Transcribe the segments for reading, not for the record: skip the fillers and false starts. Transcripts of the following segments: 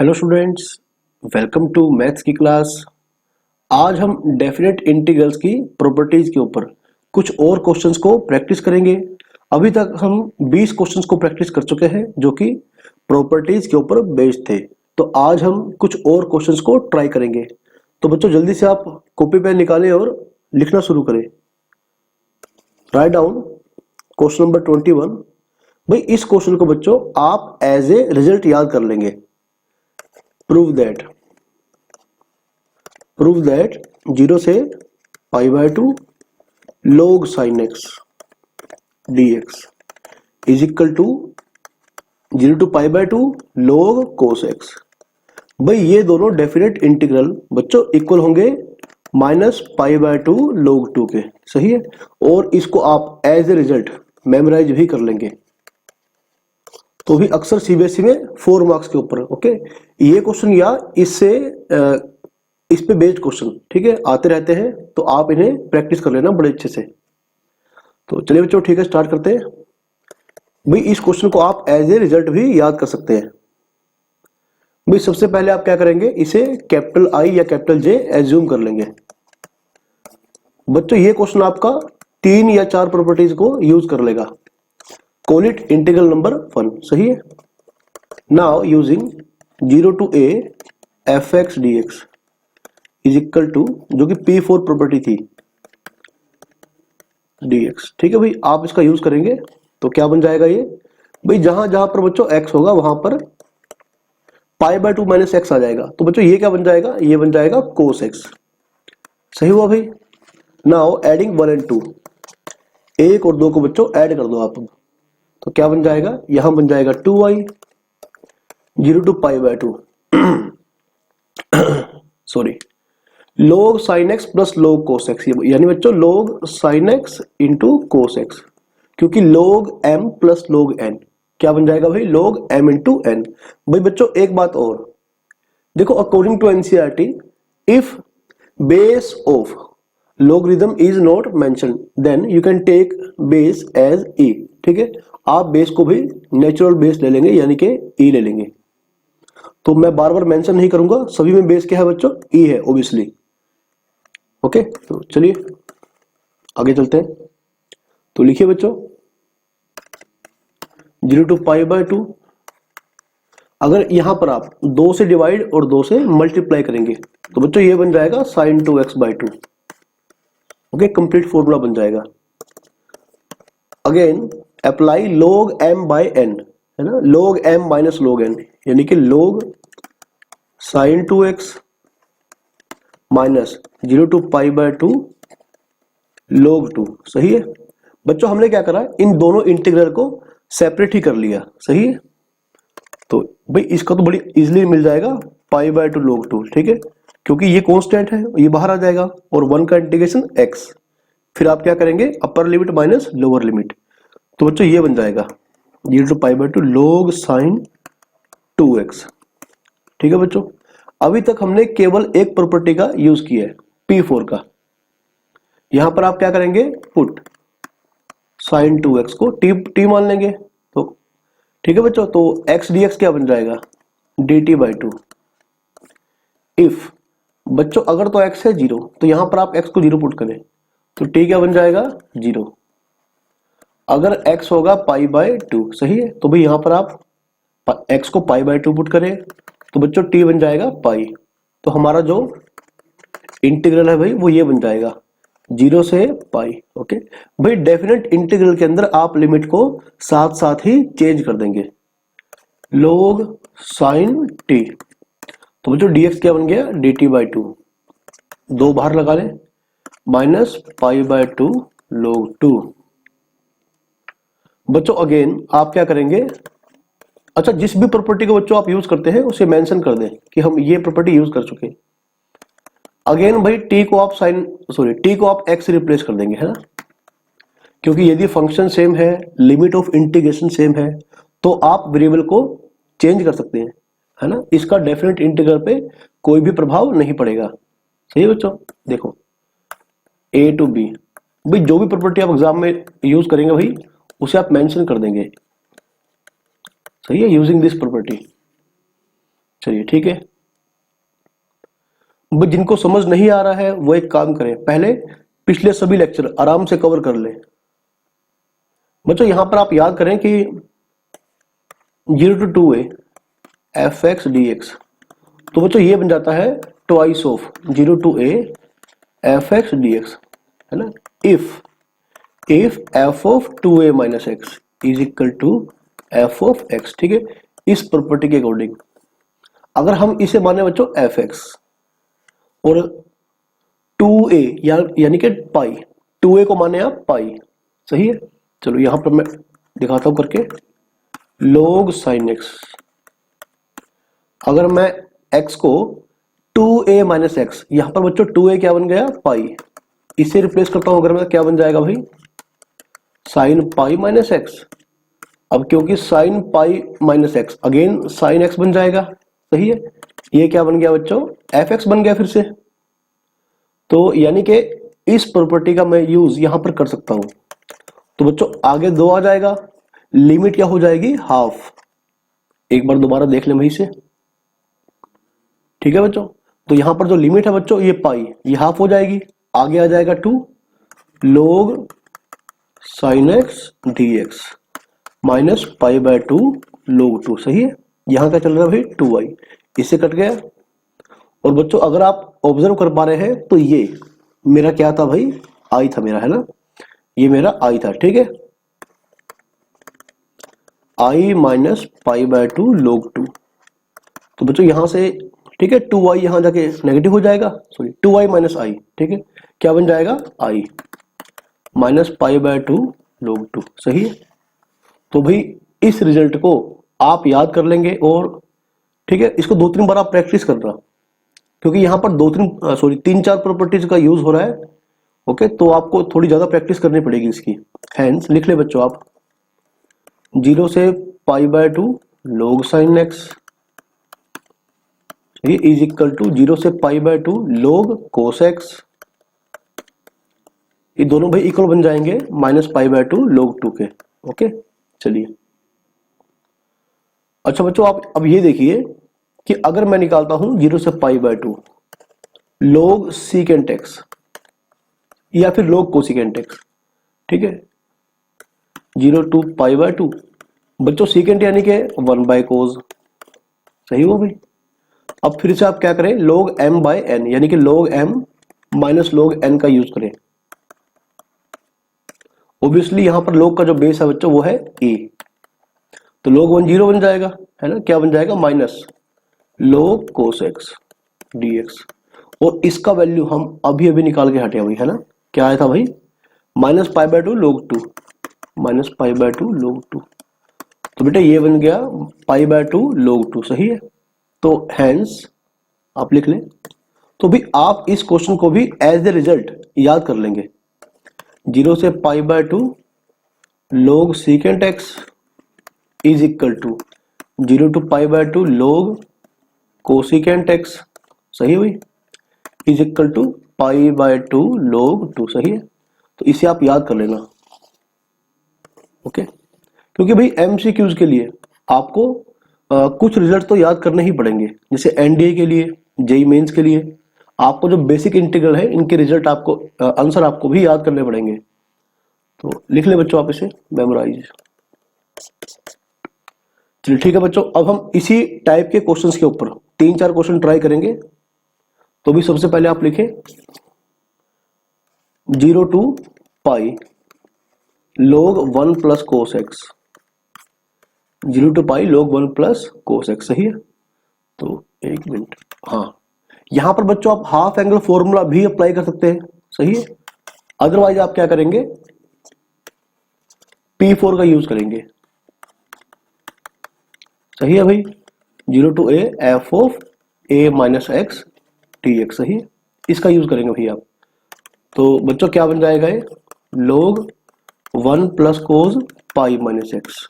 Hello students, welcome to maths की class. आज हम डेफिनेट इंटीग्रल्स की प्रॉपर्टीज के ऊपर कुछ और क्वेश्चंस को प्रैक्टिस करेंगे। अभी तक हम 20 क्वेश्चंस को प्रैक्टिस कर चुके हैं जो कि प्रॉपर्टीज के ऊपर बेस्ड थे। तो आज हम कुछ और क्वेश्चंस को ट्राई करेंगे। तो बच्चों जल्दी से आप कॉपी पेन निकालें और लिखना शुरू करें। Write down question number 21। भाई इस क्वेश्चन को बच्चों आप एज ए रिजल्ट याद कर लेंगे। प्रूव दैट 0 से pi by 2 log sin x dx is equal to 0 to pi by 2 log cos x। भाई ये दोनों डेफिनेट इंटीग्रल बच्चों इक्वल होंगे माइनस पाई बाय 2 log 2 के। सही है, और इसको आप एज ए रिजल्ट मेमोराइज भी कर लेंगे। तो भी अक्सर सीबीएसई में 4 मार्क्स के ऊपर ओके ये क्वेश्चन या इससे इस पे बेस्ड क्वेश्चन ठीक है आते रहते हैं, तो आप इन्हें प्रैक्टिस कर लेना बड़े अच्छे से। तो चलिए बच्चों ठीक है, स्टार्ट करते हैं। भाई इस क्वेश्चन को आप एज ए रिजल्ट भी याद कर सकते हैं। भाई सबसे पहले आप क्या करेंगे, इसे कैपिटल आई या कैपिटल जे एज्यूम कर लेंगे। बच्चों ये क्वेश्चन आपका 3 या 4 प्रॉपर्टीज को यूज कर लेगा। Call it integral number 1। सही है। Now using 0 to a fx dx is equal to, जो कि P4 प्रॉपर्टी थी, dx। ठीक है भाई, आप इसका यूज करेंगे तो क्या बन जाएगा ये। भाई जहां जहां पर बच्चों x होगा वहां पर पाई बाय 2 माइनस एक्स आ जाएगा। तो बच्चों ये क्या बन जाएगा, ये बन जाएगा cos x। सही हुआ भाई। नाउ एडिंग 1 and 2, 1 और 2 को बच्चों ऐड कर दो आप। तो क्या बन जाएगा, यहां बन जाएगा 2y 0 to pi by 2 sorry log sin x plus log cos x, यानी बच्चों log sin x into cos x, क्योंकि log m plus log n क्या बन जाएगा भाई, log m इंटू n। भाई बच्चों एक बात और देखो, according to NCERT if base of logarithm is not mention then you can take base as e। ठीक है, आप बेस को भी नेचुरल बेस ले लेंगे यानी कि e ले लेंगे। तो मैं बार बार मेंशन नहीं करूंगा, सभी में बेस क्या है बच्चों, e है ओब्वियसली। ओके तो चलिए आगे चलते हैं। तो लिखिए बच्चों 0 to पाई बाय 2, अगर यहां पर आप 2 से डिवाइड और 2 से मल्टीप्लाई करेंगे तो बच्चों ये बन जाएगा sin 2x by 2। Okay, complete formula बन जाएगा। Again apply log m by n, है ना, log m minus log n, यानी कि log sin 2x minus 0 to pi by 2 log 2। सही है बच्चों, हमने क्या करा, इन दोनों इंटीग्रल को सेपरेट ही कर लिया। सही है, तो भाई इसका तो बड़ी इजीली मिल जाएगा पाई बाय 2 log 2। ठीक है, क्योंकि ये कांस्टेंट है, ये बाहर आ जाएगा और 1 का इंटीग्रेशन x, फिर आप क्या करेंगे, upper limit minus lower limit. तो बच्चों ये बन जाएगा 0 to pi by 2 log sin 2x। ठीक है बच्चों, अभी तक हमने केवल एक प्रॉपर्टी का यूज किया है, P4 का। यहां पर आप क्या करेंगे, पुट sin 2x को t मान लेंगे। तो ठीक है बच्चों, तो x dx क्या बन जाएगा, dt बाय 2। इफ बच्चों अगर तो x है 0 तो यहां पर आप x को 0 पुट करें तो t क्या बन जाएगा 0। अगर x होगा पाई बाय 2, सही है, तो भाई यहां पर आप x को पाई बाय 2 पुट करें तो बच्चों t बन जाएगा पाई। तो हमारा जो इंटीग्रल है भाई वो ये बन जाएगा 0 से पाई। ओके भाई, डेफिनेट इंटीग्रल के अंदर आप लिमिट को साथ साथ ही चेंज कर देंगे। log sin t, तो बच्चों dx क्या बन गया, dt बाय 2, 2 बाहर लगा लें, माइनस पाई बाय 2 log 2। बच्चों अगेन आप क्या करेंगे, अच्छा जिस भी प्रॉपर्टी को बच्चों आप यूज करते हैं उसे मेंशन कर दें कि हम ये प्रॉपर्टी यूज कर चुके हैं। अगेन भाई t को आप x से रिप्लेस कर देंगे, है ना, क्योंकि यदि फंक्शन सेम है, लिमिट ऑफ इंटीग्रेशन सेम है, तो आप वेरिएबल को चेंज कर सकते हैं, है ना। इसका डेफिनेट इंटीग्रल पे कोई भी प्रभाव नहीं पड़ेगा। सही है बच्चों, देखो a to b, भाई जो भी प्रॉपर्टी आप एग्जाम में यूज करेंगे भाई उसे आप मेंशन कर देंगे। सही है, यूजिंग दिस प्रॉपर्टी। चलिए ठीक है, जिनको समझ नहीं आ रहा है वो एक काम करें, पहले पिछले सभी लेक्चर आराम से कवर कर लें। बच्चों यहां पर आप याद करें कि 0 to 2a fx dx, तो बच्चों ये बन जाता है twice of 0 to a fx dx, है ना। If f of 2a minus x is equal to f of x, ठीक है। इस प्रॉपर्टी के अकॉर्डिंग अगर हम इसे माने बच्चों fx और 2a यानी कि पाई, 2a को माने आप पाई, सही है। चलो यहां पर मैं दिखाता हूं करके, log sin x, अगर मैं x को 2a माइनस एक्स, यहां पर बच्चों 2a क्या बन गया, पाई, इसे रिप्लेस करता हूं अगर मैं, क्या बन जाएगा भाई, साइन पाई माइनस एक्स। अब क्योंकि sine pi minus x again sine x बन जाएगा, सही है। ये क्या बन गया बच्चों, एफ एक्स बन गया फिर से। तो यानी कि इस प्रॉपर्टी का मैं यूज यहां पर कर सकता हूं। तो बच्चों आगे 2 आ जाएगा, लिमिट क्या हो जाएगी, हाफ। एक बार दोबारा देख लें भाई से, ठीक है बच्चों। तो यहां पर जो लिमिट है बच्चों ये पाई, ये हाफ हो जाएगी, आगे आ जाएगा 2 log sin x dx minus pi by 2 log 2, सही है। यहां क्या चल रहा है भाई, 2i, इससे कट गया। और बच्चों अगर आप ऑब्जर्व कर पा रहे हैं तो ये मेरा क्या था भाई, i था मेरा, है ना, ये मेरा i था, ठीक है। i minus pi by 2 log 2, तो बच्चों यहां से ठीक है 2i यहां जाके नेगेटिव हो जाएगा, सॉरी 2i माइनस i, ठीक है, क्या बन जाएगा, i minus pi by 2 log 2, सही है। तो भाई इस रिजल्ट को आप याद कर लेंगे और ठीक है, इसको 2-3 बार आप प्रैक्टिस करना, क्योंकि यहाँ पर 3-4 प्रॉपर्टीज का यूज हो रहा है। ओके, तो आपको थोड़ी ज्यादा प्रैक्टिस करनी पड़ेगी इसकी। हैंस लिख ले बच्चों आप, 0 से pi by 2 log sin x is equal to 0 से pi by 2 log cos x, ये दोनों भाई इक्वल बन जाएंगे माइनस पाई बाय 2 log 2 के। ओके चलिए, अच्छा बच्चों आप अब ये देखिए कि अगर मैं निकालता हूं 0 से pi by 2 log secant x या फिर log cosecant x, ठीक है, 0 to पाई बाय 2 बच्चों secant यानी कि 1 बाय cos, सही हो भाई। अब फिर से आप क्या करें, log m बाय n यानी कि log m minus log n का यूज करें। ऑब्वियसली यहां पर log का जो बेस है बच्चों वो है a, तो log 1 0 बन जाएगा, है ना, क्या बन जाएगा, minus log cos x dx, और इसका वैल्यू हम अभी अभी निकाल के हटे हुई, है ना, क्या आया था भाई, minus pi by 2 log 2, minus pi by 2 log 2, तो बेटा ये बन गया पाई बाय 2 log 2, सही है। तो हैंस आप लिख लें, तो भी आप इस क्वेश्चन को भी एज ए रिजल्ट याद कर लेंगे, 0 से pi by 2 log secant x is equal to 0 to pi by 2 log cosecant x, सही है भाई, is equal to pi by 2 log 2, सही है। तो इसे आप याद कर लेना, ओके, क्योंकि भाई एमसीक्यूज के लिए आपको कुछ रिजल्ट तो याद करने ही पड़ेंगे, जैसे एनडीए के लिए, जेई मेंस के लिए आपको जो बेसिक इंटीग्रल है इनके रिजल्ट आपको आंसर आपको भी याद करने पड़ेंगे। तो लिख ले बच्चों आप इसे मेमोराइज। चलिए ठीक है बच्चों, अब हम इसी टाइप के क्वेश्चंस के ऊपर 3-4 क्वेश्चन ट्राई करेंगे। तो भी सबसे पहले आप लिखें 0 to pi log 1 plus cos x, 0 to pi log 1 plus cos x, सही है। तो एक मिनट, हाँ यहां पर बच्चों आप हाफ एंगल फॉर्मूला भी अप्लाई कर सकते हैं, सही है। अदरवाइज आप क्या करेंगे, P4 का यूज करेंगे, सही है भाई, 0 to a f of a minus x dx, सही है, इसका यूज करेंगे भाई आप। तो बच्चों क्या बन जाएगा ये, log 1 प्लस कोस पाई माइनस एक्स,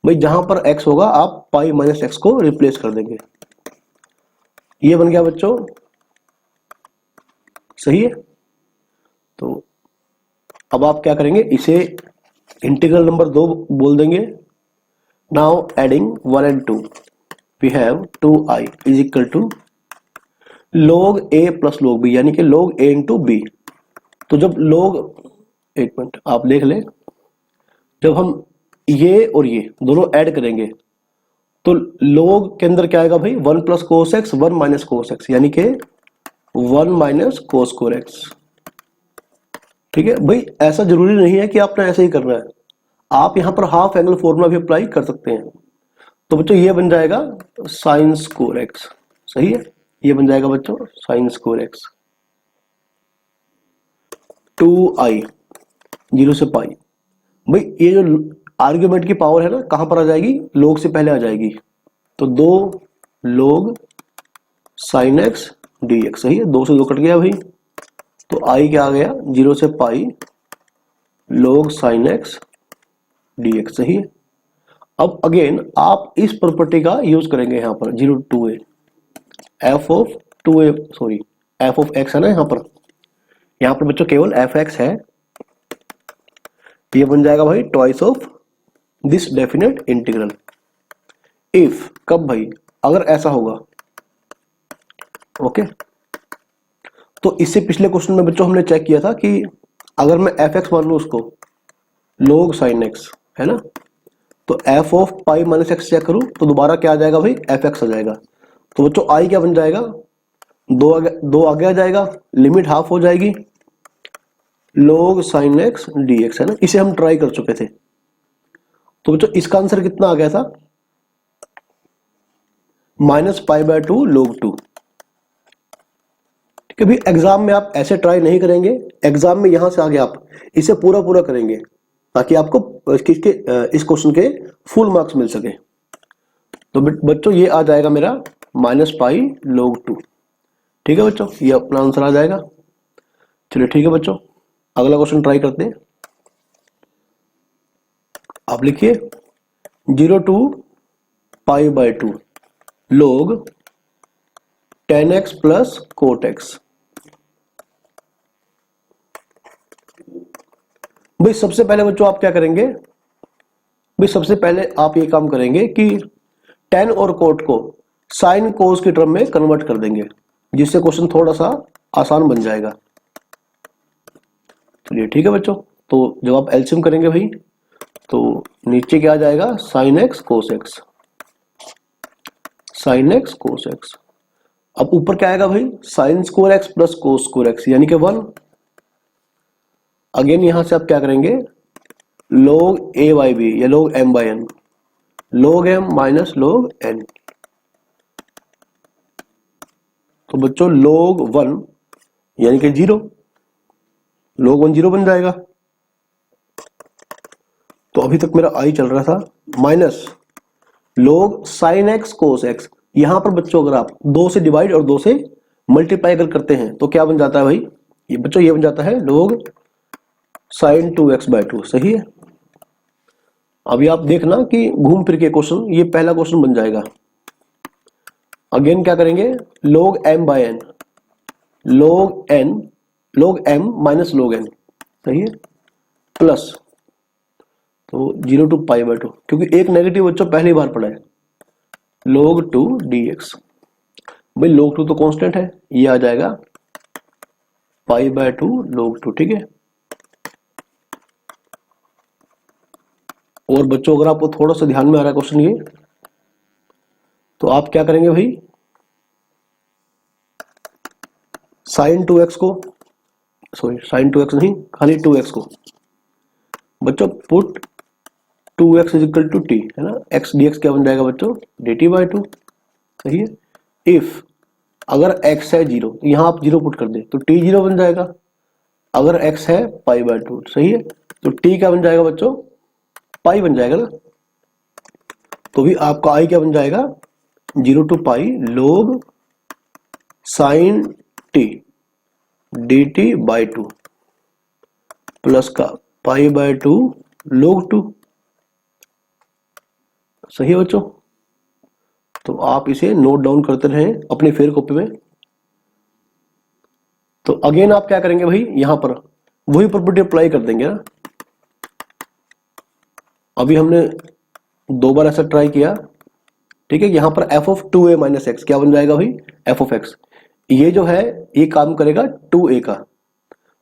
भाई जहां पर x होगा आप पाई माइनस एक्स को रिप्लेस कर देंगे, ये बन गया बच्चों, सही है। तो अब आप क्या करेंगे, इसे इंटीग्रल नंबर 2 बोल देंगे। Now adding 1 and 2 we have 2i is equal to log a plus log b, यानी कि log a इंटू बी। तो जब log, एक मिनट आप देख लें, जब हम ये और ये दोनों ऐड करेंगे तो log के अंदर क्या आएगा भाई, 1 plus cos x 1 minus cos x, यानी कि 1 माइनस कोस स्क्वायर एक्स। ठीक है भाई, ऐसा जरूरी नहीं है कि आपने ऐसे ही करना है, आप यहां पर हाफ एंगल फॉर्मूला भी अप्लाई कर सकते हैं। तो बच्चों ये बन जाएगा साइन स्क्वायर एक्स, सही है, ये बन जाएगा बच्चों साइन स्क्वायर एक्स 2i 0 से पाई। भाई ये जो आर्ग्यूमेंट की पावर है ना, कहां पर आ जाएगी, लोग से पहले आ जाएगी। तो 2 लोग साइन एक्स डी एक्स, सही है, 2 से 2 कट गया भाई। तो i क्या आ गया, 0 से पाई लोग साइन एक्स डी एक्स, सही है। अब अगेन आप इस प्रॉपर्टी का यूज करेंगे यहां पर 0 to a f of 2a, sorry f of x है ना, यहां पर बच्चों केवल एफ एक्स है। ये बन जाएगा भाई twice of this definite integral. If, कब भाई, अगर ऐसा होगा, ओके। तो इससे पिछले क्वेश्चन में बच्चों हमने चेक किया था कि अगर मैं एफ एक्स मान लू उसको लोग साइन एक्स, है ना, तो f of pi minus x check करूं तो दोबारा क्या आ जाएगा भाई, एफ एक्स आ जाएगा। तो बच्चों आई क्या बन जाएगा, दो आगे आ जाएगा, लिमिट हाफ हो जाएगी, लोग साइन एक्स डी एक्स, है ना, इसे हम ट्राई कर चुके थे। तो बच्चों इसका आंसर कितना आ गया था, -π/2 log 2। ठीक है भाई, एग्जाम में आप ऐसे ट्राई नहीं करेंगे, एग्जाम में यहां से आगे आप इसे पूरा पूरा करेंगे ताकि आपको इस क्वेश्चन के फुल मार्क्स मिल सके। तो बच्चों ये आ जाएगा मेरा -π log 2। ठीक है बच्चों, ये अपना आंसर आ जाएगा। चलिए ठीक है बच्चों, अगला क्वेश्चन ट्राई करते हैं। आप लिखिए 0 to π/2 log tan x plus cot x. भाई सबसे पहले बच्चों आप क्या करेंगे, भाई सबसे पहले आप ये काम करेंगे कि tan और कोट को साइन कोस की टर्म में कन्वर्ट कर देंगे, जिससे क्वेश्चन थोड़ा सा आसान बन जाएगा। चलिए ठीक है बच्चों, तो जब आप एलसीएम करेंगे भाई तो नीचे क्या आ जाएगा, sine x cos x, sine x cos x. अब ऊपर क्या आएगा भाई, sine square x plus cos square x, यानी कि 1। अगेन यहां से आप क्या करेंगे, log a/b या log m/n, log m minus log n। तो बच्चों log 1 यानी कि 0, log 1 0 बन जाएगा। तो अभी तक मेरा i चल रहा था, minus log sin x cos x। यहां पर बच्चों अगर आप 2 से डिवाइड और 2 से मल्टीप्लाई अगर करते हैं तो क्या बन जाता है भाई, ये बच्चों ये बन जाता है log sin 2x/2, सही है। अभी आप देखना कि घूम फिर के क्वेश्चन, ये पहला क्वेश्चन बन जाएगा। अगेन क्या करेंगे, log m/n, log m minus log n, सही है, प्लस तो 0 to π/2, क्योंकि एक नेगेटिव बच्चों पहली बार पढ़ा है, log 2 dx। भाई log 2 तो कांस्टेंट है, ये आ जाएगा π/2 log 2। ठीक है, और बच्चों अगर आपको थोड़ा सा ध्यान में आ रहा है क्वेश्चन ये, तो आप क्या करेंगे भाई, साइन 2x को, सॉरी साइन 2x नहीं, खाली 2x को बच्चों put 2x is equal to t, है ना, x dx क्या बन जाएगा बच्चों, dt/2, सही है। इफ अगर x है 0 तो यहां आप 0 पुट कर दे तो t 0 बन जाएगा। अगर x है π/2, सही है, तो t क्या बन जाएगा बच्चों, पाई बन जाएगा ना। तो भी आपका i क्या बन जाएगा, 0 to pi log sine t dt/2 plus का π/2 log 2, सही है बच्चों। तो आप इसे नोट डाउन करते रहें अपनी फेयर कॉपी में। तो अगेन आप क्या करेंगे भाई, यहां पर वही प्रॉपर्टी अप्लाई कर देंगे ना। अभी हमने 2 बार ऐसा ट्राई किया, ठीक है, यहाँ पर F of 2a minus x क्या बन जाएगा भाई, एफ ऑफ एक्स। ये जो है ये काम करेगा 2a का,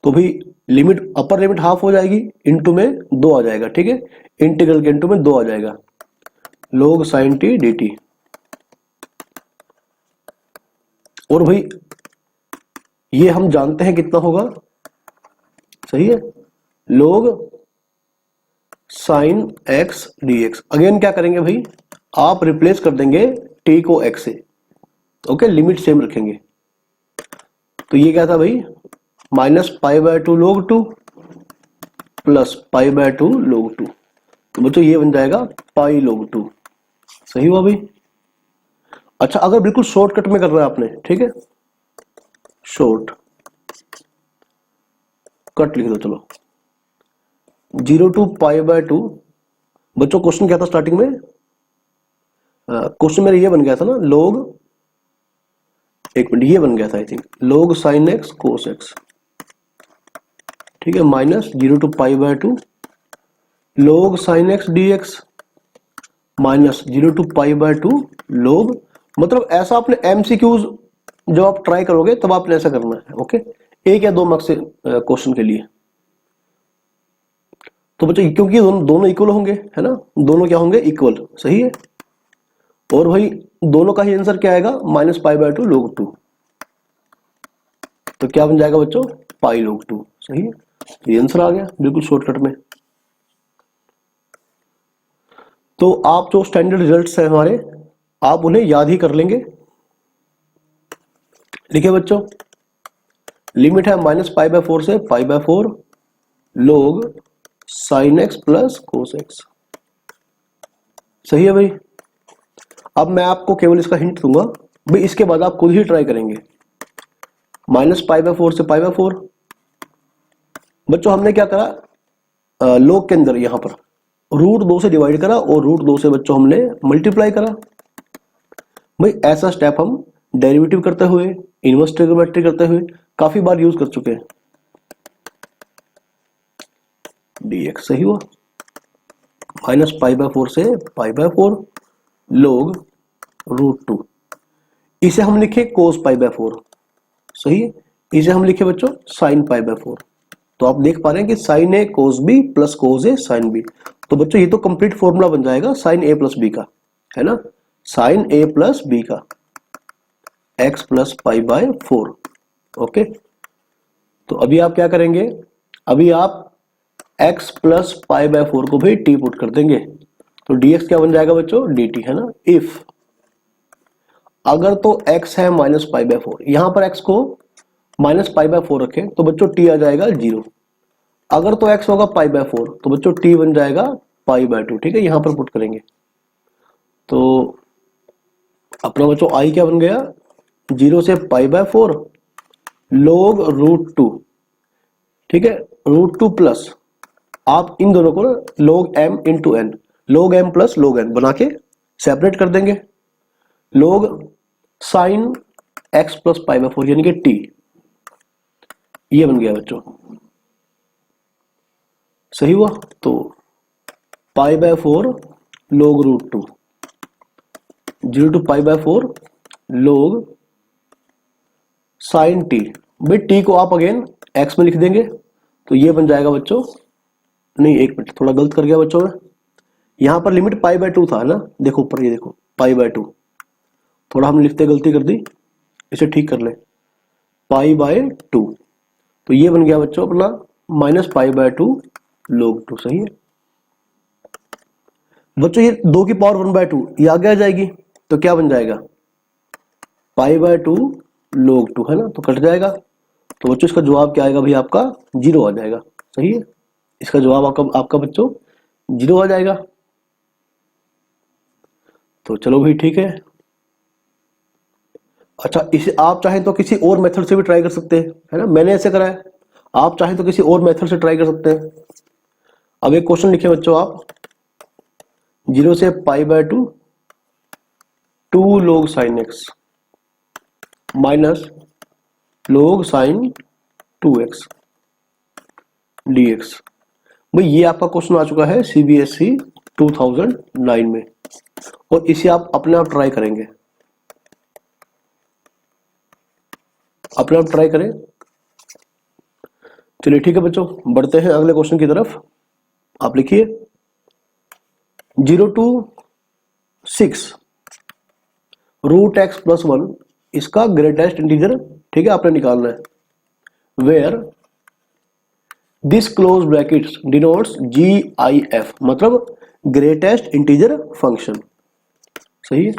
तो भाई लिमिट अपर लिमिट हाफ हो जाएगी, इनटू में 2 आ जाएगा, ठीक है, इंटीग्रल के इनटू में 2 आ जाएगा, log sin t dt। और भाई ये हम जानते हैं कितना होगा, सही है, log sin x dx। Again क्या करेंगे भाई, आप रिप्लेस कर देंगे t को x से, ओके, लिमिट सेम रखेंगे। तो ये क्या था भाई, -π/2 log 2 प्लस π/2 log 2। तो बच्चों ये बन जाएगा पाई log 2, सही हुआ भाई। अच्छा, अगर बिल्कुल शॉर्टकट में कर रहा है आपने, ठीक है, शॉर्ट कट लिख दो, चलो 0 to π/2। बच्चों क्वेश्चन क्या था स्टार्टिंग में, क्वेश्चन मेरा ये बन गया था ना, log, एक मिनट, ये बन गया था I think, log sin x cos x, ठीक है, minus 0 to π/2 log sin x dx minus 0 to π/2 log, मतलब ऐसा आपने एमसीक्यूज जब आप ट्राई करोगे तब आपने ऐसा करना है, ओके, 1 या 2 मार्क्स से क्वेश्चन के लिए। तो बच्चों क्योंकि दोनों इक्वल होंगे, है ना, दोनों क्या होंगे, इक्वल, सही है। और भाई दोनों का ही आंसर क्या आएगा, -π/2 log 2। तो क्या बन जाएगा बच्चों, पाई log 2, सही है। ये आंसर आ गया बिल्कुल शॉर्टकट में। तो आप जो स्टैंडर्ड रिजल्ट्स हैं हमारे, आप उन्हें याद ही कर लेंगे। देखिए बच्चों, लिमिट है -π/4 से π/4 log sin x plus cos x, सही है भाई। अब मैं आपको केवल इसका हिंट दूंगा भाई, इसके बाद आप खुद ही ट्राई करेंगे। -π/4 से π/4, बच्चों हमने क्या करा, log के अंदर यहां पर √2 से डिवाइड करा और √2 से बच्चों हमने मल्टीप्लाई करा। भाई ऐसा स्टेप हम डेरिवेटिव करते हुए, इनवर्स ट्रिग्नोमेट्री करते हुए काफी बार यूज कर चुके हैं। dx सही हुआ, -π/4 से π/4 log √2, इसे हम लिखे cos π/4, सही है, इसे हम लिखे बच्चों sin π/4। तो आप देख पा रहे हैं कि sin a cos b plus cos a sin b। तो बच्चों ये तो कंप्लीट फॉर्मूला बन जाएगा sin a प्लस b का, है ना, sin a प्लस b का x प्लस π/4, ओके। तो अभी आप क्या करेंगे, अभी आप x प्लस π/4 को भी t पुट कर देंगे, तो dx क्या बन जाएगा बच्चों, dt, है ना। इफ अगर तो x है -π/4, यहां पर x को -π/4 रखें तो बच्चों t आ जाएगा 0। अगर तो x होगा π/4 तो बच्चों t बन जाएगा π/2, ठीक है, यहां पर पुट करेंगे। तो अपना बच्चों i क्या बन गया, 0 से π/4 log √2, ठीक है, √2 प्लस आप इन दोनों को ना log m into n, log m plus log n बना के सेपरेट कर देंगे, log sin x प्लस π/4 यानी कि t, ये बन गया बच्चों, सही हुआ। तो π/4 log √2, 0 to π/4 log sin t, भाई t को आप अगेन x में लिख देंगे, तो ये बन जाएगा बच्चों, नहीं एक मिनट, थोड़ा गलत कर गया बच्चों में, यहां पर लिमिट π/2 था ना, देखो ऊपर, ये देखो π/2, थोड़ा हम लिखते गलती कर दी, इसे ठीक कर ले, π/2। तो ये बन गया बच्चों अपना -π/2 log 2, सही है बच्चों। ये 2 की पावर 1/2 ये आगे आ जाएगी, तो क्या बन जाएगा, π/2 log 2, है ना, तो कट जाएगा। तो बच्चों इसका जवाब क्या आएगा भाई, आपका 0 आ जाएगा, सही है, इसका जवाब आपका बच्चों 0 आ जाएगा। तो चलो भाई ठीक है। अच्छा, इसे आप चाहें तो किसी और मेथड से भी ट्राई कर सकते हैं, है ना, मैंने ऐसे करा है, आप चाहें तो किसी और मेथड से ट्राई कर सकते हैं। अब एक क्वेश्चन लिखे बच्चों आप, 0 से π/2 2 log sin x minus log sin 2x dx। भाई ये आपका क्वेश्चन आ चुका है CBSE 2009 में, और इसे आप अपने आप ट्राई करेंगे, अपने आप ट्राई करें। चलिए ठीक है बच्चों, बढ़ते हैं अगले क्वेश्चन की तरफ। आप लिखिए 0 to 6 रूट एक्स प्लस 1 इसका ग्रेटेस्ट इंटीजर, ठीक है, आपने निकालना है। Where this close brackets denotes GIF, मतलब ग्रेटेस्ट इंटीजर फंक्शन। सही है।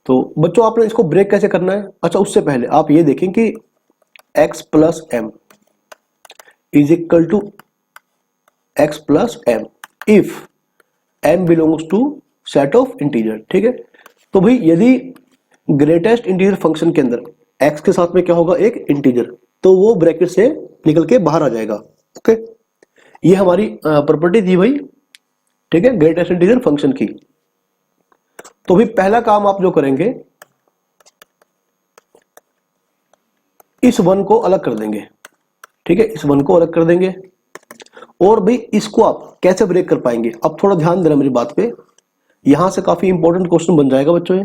तो बच्चों आपने इसको ब्रेक कैसे करना है? अच्छा, उससे पहले आप ये देखें कि x plus m is equal to x plus m if m belongs to set of integer. ठीक है, तो भाई यदि ग्रेटेस्ट इंटीजर फंक्शन के अंदर x के साथ में क्या होगा, एक इंटीजर, तो वो ब्रैकेट से निकल के बाहर आ जाएगा। ओके, ये हमारी प्रॉपर्टी थी भाई, ठीक है, ग्रेटेस्ट इंटीजर फंक्शन की। तो भाई पहला काम आप जो करेंगे, इस वन को अलग कर देंगे। ठीक है, इस वन को अलग कर देंगे। और भाई इसको आप कैसे ब्रेक कर पाएंगे? अब थोड़ा ध्यान देना मेरी बात पे, यहां से काफी इंपॉर्टेंट क्वेश्चन बन जाएगा बच्चों। ये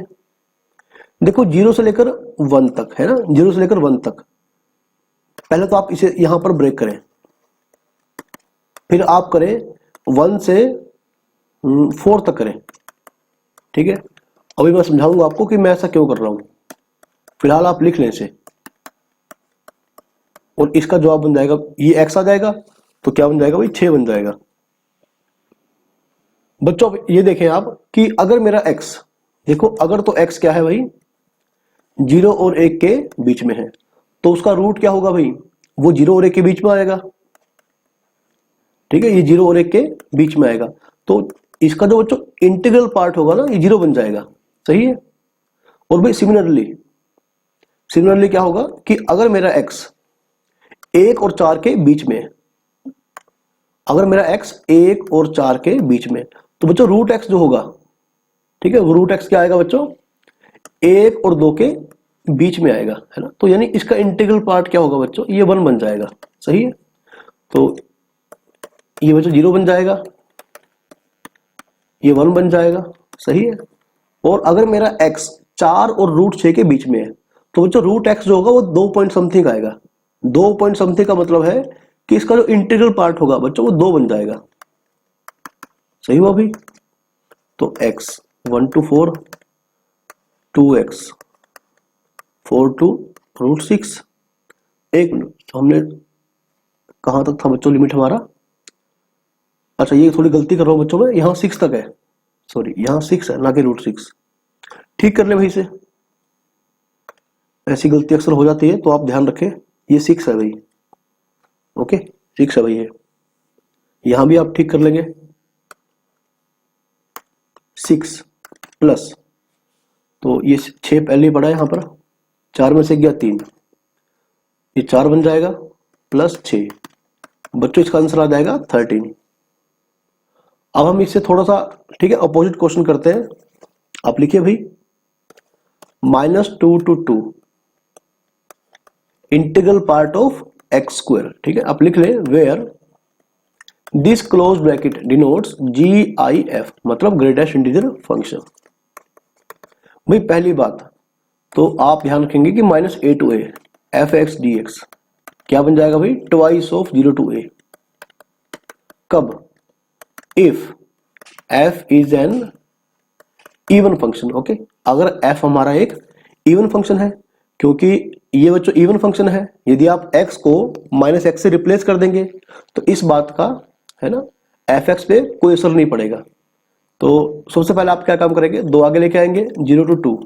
देखो 0 से लेकर 1 तक है ना, 0 से लेकर 1 तक। पहले तो आप इसे यहां पर ब्रेक करें, फिर आप करें 1 से 4 तक करें। ठीक है, अभी मैं समझाऊंगा आपको कि मैं ऐसा क्यों कर रहा हूं। फिलहाल आप लिख लें इसे, और इसका जवाब बन जाएगा, ये x आ जाएगा तो क्या बन जाएगा भाई, 6 बन जाएगा। बच्चों ये देखें आप कि अगर मेरा x, देखो अगर तो x क्या है भाई, 0 और 1 के बीच में है, तो उसका रूट क्या होगा भाई, वो 0 और 1 के बीच में आएगा। ठीक है, ये 0 और 1 के बीच में आएगा, तो इसका जो बच्चों इंटीग्रल पार्ट होगा ना, ये 0 बन जाएगा। सही है। और भाई सिमिलरली क्या होगा कि अगर मेरा x 1 और 4 के बीच में है, अगर मेरा x 1 और 4 के बीच में, तो बच्चों रूट x जो होगा, ठीक है, वो रूट x क्या आएगा बच्चों, 1 और 2 के बीच में आएगा, है ना। तो यानी इसका इंटीग्रल पार्ट क्या होगा बच्चों, ये 1 बन जाएगा। सही है, तो ये बच्चों 0 बन जाएगा, ये 1 बन जाएगा। सही है। और अगर मेरा x 4 और रूट 6 के बीच में है, तो बच्चों रूट x जो होगा वो 2 पॉइंट समथिंग आएगा। 2 पॉइंट समथिंग का मतलब है कि इसका जो इंटीग्रल पार्ट होगा बच्चों वो 2 बन जाएगा। सही हुआ भाई। तो x 1 to 4, 2x 4 to root 6। एक मिनट, हमने कहां तक था बच्चों लिमिट हमारा? अच्छा, ये थोड़ी गलती कर रहा हूं बच्चों में, यहां 6 तक है, सॉरी यहां 6 है ना कि रूट 6। ठीक कर ले भाई से, ऐसी गलती अक्सर हो जाती है, तो आप ध्यान रखें, ये 6 है भाई। ओके, 6 है भाई ये, यहां भी आप ठीक कर लेंगे। 6 प्लस, तो ये 6 पहले ही पड़ा है यहां पर, 4 में से गया 3, ये 4 बन जाएगा प्लस 6, बच्चों इसका आंसर आ जाएगा 13। अब हम इससे थोड़ा सा, ठीक है, अपोजिट क्वेश्चन करते हैं। आप लिखिए भाई -2 to 2 integral part of x square. ठीक है, आप लिख ले where this close bracket denotes GIF, मतलब ग्रेटेस्ट इंटीजर फंक्शन। भाई पहली बात तो आप ध्यान रखेंगे कि -a to a fx dx क्या बन जाएगा भाई, ट्वाइस ऑफ 0 to a। कब? If f is an even function. Okay, अगर f हमारा एक इवन फंक्शन है, क्योंकि ये बच्चों इवन फंक्शन है, यदि आप x को -x से रिप्लेस कर देंगे तो इस बात का, है ना, fx पे कोई असर नहीं पड़ेगा। तो सबसे पहले आप क्या काम करेंगे, 2 आगे लेके आएंगे, 0 to 2।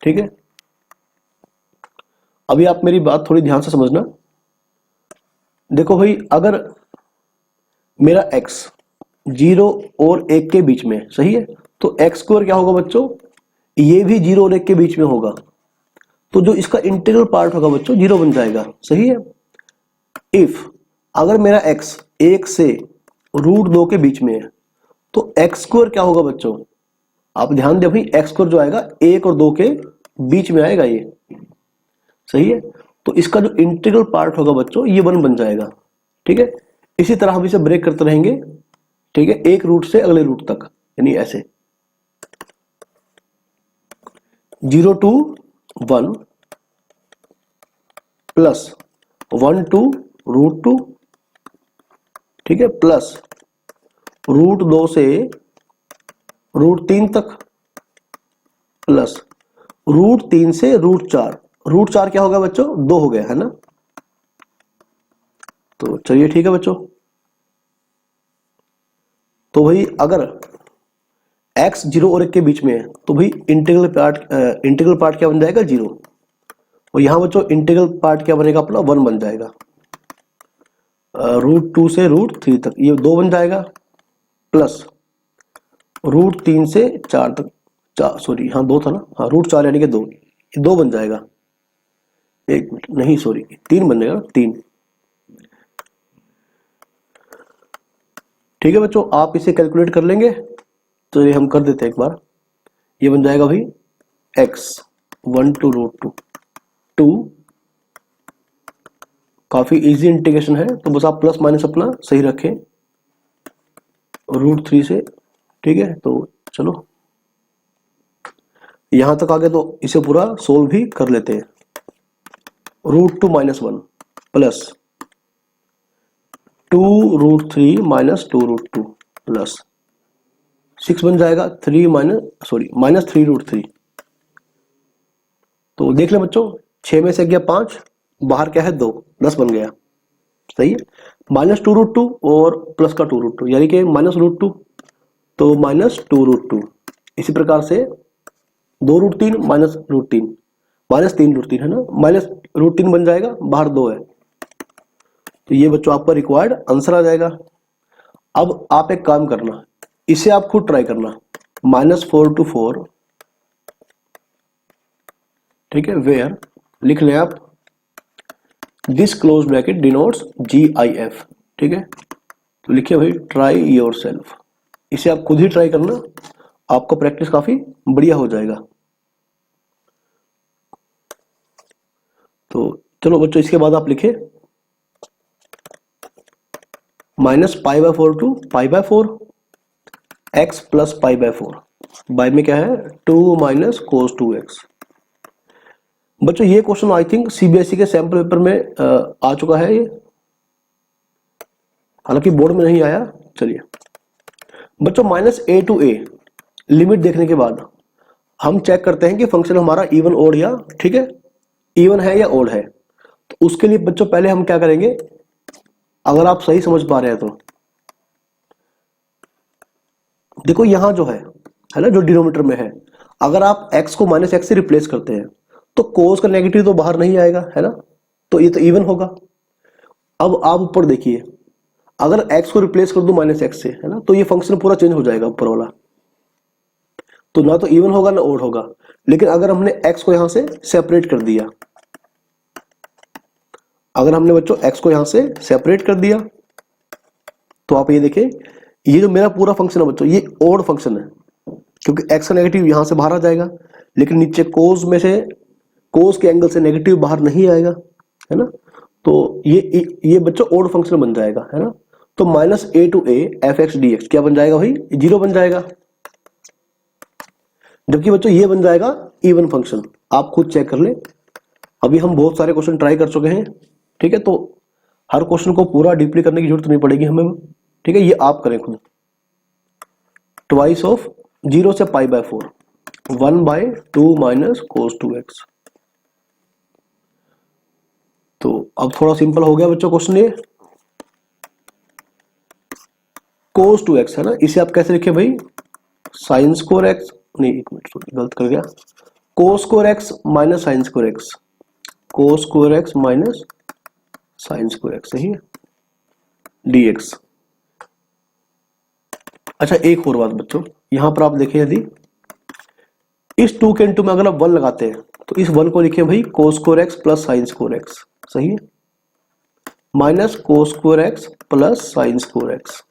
ठीक है, अभी आप मेरी बात थोड़ी ध्यान से समझना। देखो भाई अगर मेरा x 0 और 1 के बीच में, सही है, तो x स्क्वायर क्या होगा बच्चों, ये भी 0 और 1 के बीच में होगा, तो जो इसका इंटीग्रल पार्ट होगा बच्चों 0 बन जाएगा। सही है। इफ अगर मेरा x 1 से रूट 2 के बीच में है, तो x स्क्वायर क्या होगा बच्चों, आप ध्यान दें भाई, x स्क्वायर जो आएगा 1 और 2 के बीच में आएगा ये। सही है, तो इसका जो इंटीग्रल पार्ट होगा बच्चों ये 1 बन जाएगा। ठीक है, इसी तरह हम इसे ब्रेक करते रहेंगे। ठीक है, एक रूट से अगले रूट तक, यानी ऐसे 0 to 1 प्लस 1 to √2, ठीक है, प्लस √2 से √3 तक, प्लस √3 से √4। √4 क्या हो गया बच्चों? 2 हो गया है ना। तो चलिए ठीक है बच्चों, तो भाई अगर x 0 और 1 के बीच में है तो भाई इंटीग्रल पार्ट क्या बन जाएगा? 0। और यहां बच्चों इंटीग्रल पार्ट क्या बनेगा अपना? 1 बन जाएगा। √2 से √3 तक ये 2 बन जाएगा, प्लस √3 से 4 तक, सॉरी हाँ 2 था ना, हाँ √4 यानी कि 2, ये 2 बन जाएगा। एक मिनट, नहीं सॉरी 3 बन जाएगा, 3। ठीक है बच्चों, आप इसे कैलकुलेट कर लेंगे, तो ये हम कर देते हैं एक बार। ये बन जाएगा भाई x 1 to √2, 2, काफी इजी इंटीग्रेशन है, तो बस आप प्लस माइनस अपना सही रखें √3 से, ठीक है। तो चलो यहां तक आगे, तो इसे पूरा सोल्व भी कर लेते हैं। √2 - 1 प्लस 2 √3 - 2 √2 प्लस 6 बन जाएगा, -3 √3। तो देख ले बच्चों, 6 में से गया 5, बाहर क्या है 2, 10 बन गया, सही है। -2 √2 और प्लस का 2 √2 यानी कि -√2, तो -2 √2। इसी प्रकार से 2 √3 -√3 -3 √3 है ना, -√3 बन जाएगा, बाहर 2 है। तो ये बच्चों आपका रिक्वायर्ड आंसर आ जाएगा। अब आप एक काम करना, इसे आप खुद ट्राई करना, -4 to 4, ठीक है, वेयर लिख लें आप, this close bracket denotes GIF, ठीक है। तो लिखिए भाई ट्राई योर सेल्फ, इसे आप खुद ही ट्राई करना, आपका प्रैक्टिस काफी बढ़िया हो जाएगा। तो चलो बच्चों, इसके बाद आप लिखे -π/4 to π/4 x प्लस π/4, बाय में क्या है 2 - cos 2x। बच्चों ये क्वेश्चन आई थिंक CBSE के सैंपल पेपर में आ चुका है ये, हालांकि बोर्ड में नहीं आया। चलिए बच्चों, -a to a लिमिट देखने के बाद हम चेक करते हैं कि फंक्शन हमारा इवन ओड या, ठीक है, इवन है या ओड है। तो उसके लिए बच्चों पहले हम क्या करेंगे, अगर आप सही समझ पा रहे हैं तो देखो यहां जो है ना, जो डिनोमिनेटर में है, अगर आप x को -x से रिप्लेस करते हैं तो कोस का नेगेटिव तो बाहर नहीं आएगा, है ना, तो ये तो इवन होगा। अब आप ऊपर देखिए, अगर x को रिप्लेस कर दूं -x से, है ना, तो ये फंक्शन पूरा चेंज हो जाएगा ऊपर वाला, तो ना तो इवन होगा ना ओड होगा। लेकिन अगर हमने x को यहां से सेपरेट कर दिया, अगर हमने बच्चों x को यहां से सेपरेट कर दिया, तो आप ये देखें, ये जो मेरा पूरा फंक्शन है बच्चों, ये ओड फंक्शन है, क्योंकि x का नेगेटिव यहां से बाहर आ जाएगा, लेकिन नीचे कोस में से, कोस के एंगल से नेगेटिव बाहर नहीं आएगा, है ना। तो ये बच्चों ओड फंक्शन बन जाएगा, है ना। तो -a to a f(x) dx क्या बन जाएगा भाई? 0 बन जाएगा। जबकि बच्चों ये बन जाएगा इवन फंक्शन, आप खुद चेक कर ले। अभी हम बहुत सारे क्वेश्चन ट्राई कर चुके हैं, ठीक है, तो हर क्वेश्चन को पूरा डीपली करने की जरूरत नहीं पड़ेगी हमें, ठीक है, ये आप करें खुद। ट्वाइस ऑफ 0 से π/4 1/2 - cos 2x। तो अब थोड़ा सिंपल हो गया बच्चों क्वेश्चन ये। cos 2x है ना, इसे आप कैसे लिखे भाई? sin स्क्वायर x, नहीं एक मिनट सॉरी गलत कर गया, cos square x - sin square x, cos square x - sin square x, सही है, dx। अच्छा एक और बात बच्चों, यहां पर आप देखें, यदि इस 2 के इंटू में अगर आप 1 लगाते हैं, तो इस 1 को लिखे भाई cos square x plus sin square x, सही है, minus cos square x plus sin square x।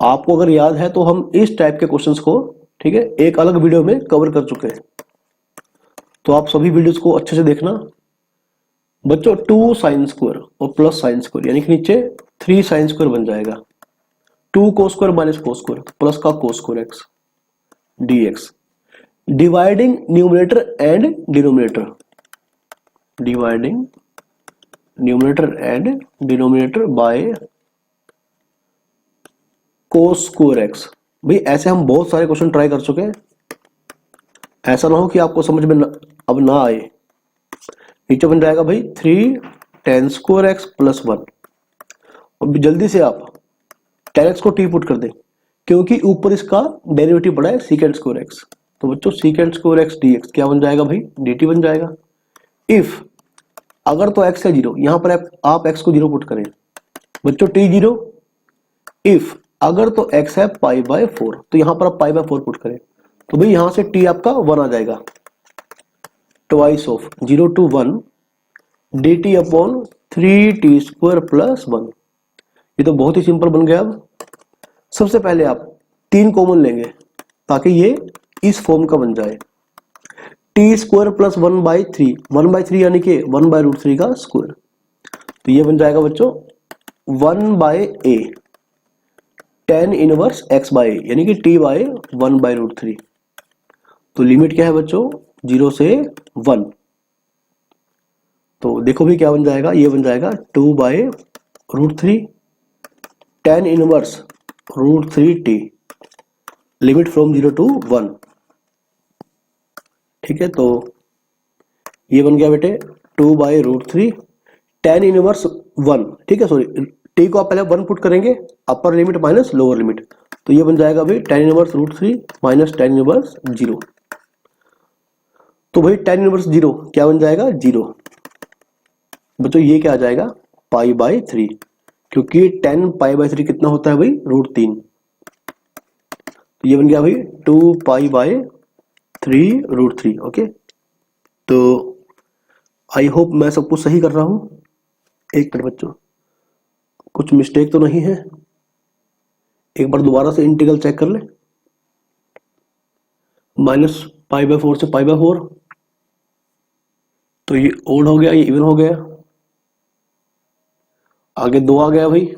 आपको अगर याद है तो हम इस टाइप के क्वेश्चंस को, ठीक है, एक अलग वीडियो में कवर कर चुके हैं, तो आप सभी वीडियोस को अच्छे से देखना बच्चों। 2 sin स्क्वायर और प्लस sin स्क्वायर यानी कि नीचे 3 sin स्क्वायर बन जाएगा, 2 cos square minus cos square plus का cos square x dx। Dividing numerator and denominator, dividing numerator and denominator by cos square x. भाई ऐसे हम बहुत सारे क्वेश्चन ट्राई कर चुके हैं, ऐसा ना हो कि आपको समझ में अब ना आए। नीचे बन जाएगा भाई 3 tan स्क्वायर एक्स प्लस 1। अब जल्दी से आप tan x को टी पुट कर दें, क्योंकि ऊपर इसका डेरिवेटिव पड़ा है सीकेंड स्क्वायर एक्स। तो बच्चों secant square x D x क्या बन जाएगा भाई, dt बन जाएगा। इफ अगर तो x है 0, यहां पर आप x को 0 पुट करें बच्चों, t 0। इफ अगर तो x है पाई बाय 4, तो यहां पर आप पाई बाय 4 पुट करें, तो भाई यहां से t आपका 1 आ जाएगा। Twice of 0 to 1 dt upon 3t square plus 1। ये तो बहुत ही सिंपल बन गया। अब सबसे पहले आप 3 कॉमन लेंगे ताकि ये इस फॉर्म का बन जाए, टी स्क्वायर प्लस 1/3, 1/3 यानी कि 1/√3 का स्क्वायर। तो ये बन जाएगा बच्चों 1/a tan inverse x by a, यानी कि t बाय 1/√3। तो लिमिट क्या है बच्चों, 0 से 1। तो देखो भी क्या बन जाएगा, ये बन जाएगा 2/√3 tan inverse √3t, limit from 0 to 1। ठीक है, तो ये बन गया बेटे 2/√3 tan इनवर्स 1। ठीक है, सॉरी t को आप पहले 1 पुट करेंगे, upper limit minus lower limit, तो ये बन जाएगा भाई tan inverse √3 minus tan inverse 0। तो भाई tan इनवर्स 0 क्या बन जाएगा, 0। बच्चों ये क्या आ जाएगा, π/3, क्योंकि tan π/3 कितना होता है भाई, √3। तो ये बन गया भाई 2π/3 ओके। तो आई होप मैं सब कुछ सही कर रहा हूं। एक मिनट बच्चों, कुछ मिस्टेक तो नहीं है, एक बार दोबारा से इंटीग्रल चेक कर ले। -π/4 से π/4, तो ये ओड हो गया, ये इवन हो गया। आगे 2 आ गया भाई,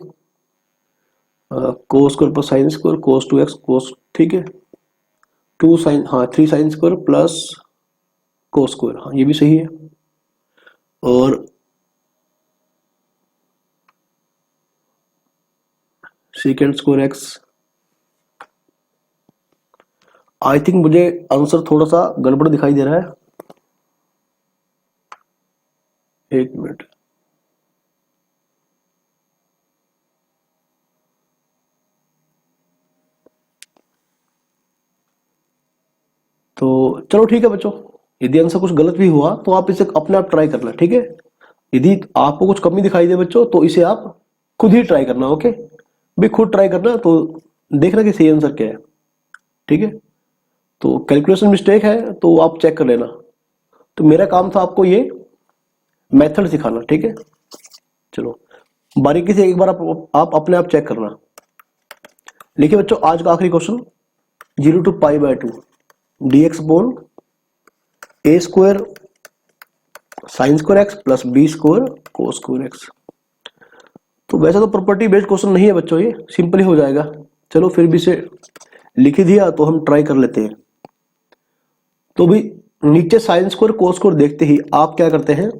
cos square plus sine square कोस 2x कोस, ठीक है 2 साइन, हाँ 3 sine square plus cos square, हाँ ये भी सही है। और secant square x, I think मुझे आंसर थोड़ा सा गड़बड़ दिखाई दे रहा है, एक मिनट। तो चलो ठीक है बच्चों, यदि आंसर कुछ गलत भी हुआ तो आप इसे अपने आप ट्राई करना, ठीक है। यदि आपको कुछ कमी दिखाई दे बच्चों, तो इसे आप खुद ही ट्राई करना, ओके भी खुद ट्राई करना, तो देखना कि सही आंसर क्या है, ठीक है। तो कैलकुलेशन मिस्टेक है तो आप चेक कर लेना। तो मेरा काम था आपको ये मेथड सिखाना, ठीक है। चलो बारीकी से एक बार आप अपने आप चेक करना। लिखिए बच्चों आज का आखिरी question, 0 to π/2 dx upon a square sine square x plus b square cos square x. तो वैसे तो प्रॉपर्टी बेस्ड क्वेश्चन नहीं है बच्चों, ये सिंपल ही हो जाएगा। चलो फिर भी इसे लिख ही दिया तो हम ट्राई कर लेते हैं। तो भी नीचे साइन स्क्वायर कोस स्क्वायर देखते ही आप क्या करते हैं,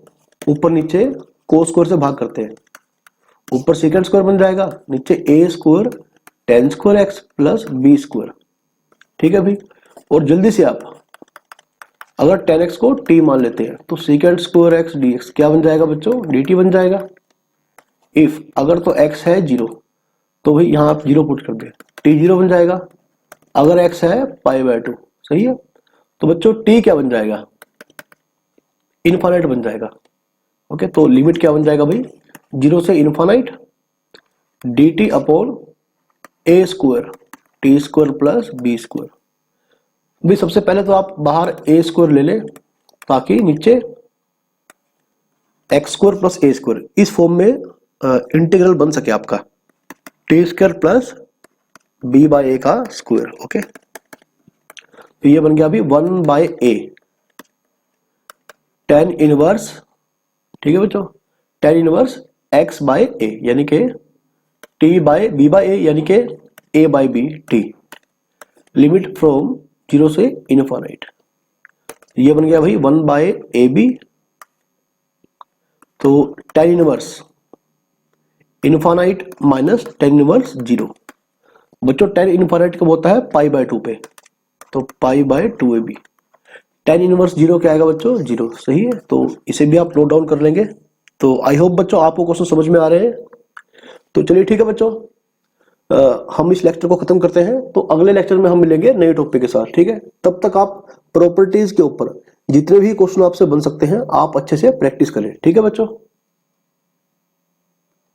ऊपर नीचे कोस स्क्वायर से भाग करते हैं, ऊपर सेकंड स्क्वायर बन जाएगा, नीचे a square tan square x plus b square, ठीक है भाई। और जल्दी से आप अगर tan x को t मान लेते हैं, तो सेकंड स्क्वायर एक्स dx क्या बन जाएगा बच्चों, dt बन जाएगा। इफ अगर तो x है 0, तो भाई यहां आप 0 पुट कर दे, t 0 बन जाएगा। अगर x है π/2, सही है, तो बच्चों t क्या बन जाएगा, इनफाइनाइट बन जाएगा, ओके। तो लिमिट क्या बन जाएगा भाई, 0 से infinite dt upon a square t square plus b square. भाई सबसे पहले तो आप बाहर a स्क्वायर ले लें, ताकि नीचे x square plus a square इस फॉर्म में इंटीग्रल बन सके आपका, t स्क्वायर प्लस b/a का स्क्वायर, ओके। तो ये बन गया अभी 1/a tan इनवर्स, ठीक है बच्चों, tan इनवर्स x/a यानी कि t/b/a यानी कि a/b t, लिमिट फ्रॉम 0 से इनफाइनाइट, ये बन गया भाई 1/AB, तो tan inverse infinite minus tan inverse 0। बच्चों tan इन्फानाइट कब होता है? π/2 पे, तो π/2AB। tan इनवर्स 0 क्या आएगा बच्चों? 0। सही है, तो इसे भी आप नोट डाउन कर लेंगे। तो आई होप बच्चों आपको क्वेश्चन समझ में आ रहे हैं। तो चलिए ठीक है बच्चों, हम इस लेक्चर को खत्म करते हैं। तो अगले लेक्चर में हम मिलेंगे नए टॉपिक के साथ, ठीक है। तब तक आप प्रॉपर्टीज के ऊपर जितने भी क्वेश्चन आपसे बन सकते हैं आप अच्छे से प्रैक्टिस करें, ठीक है बच्चों।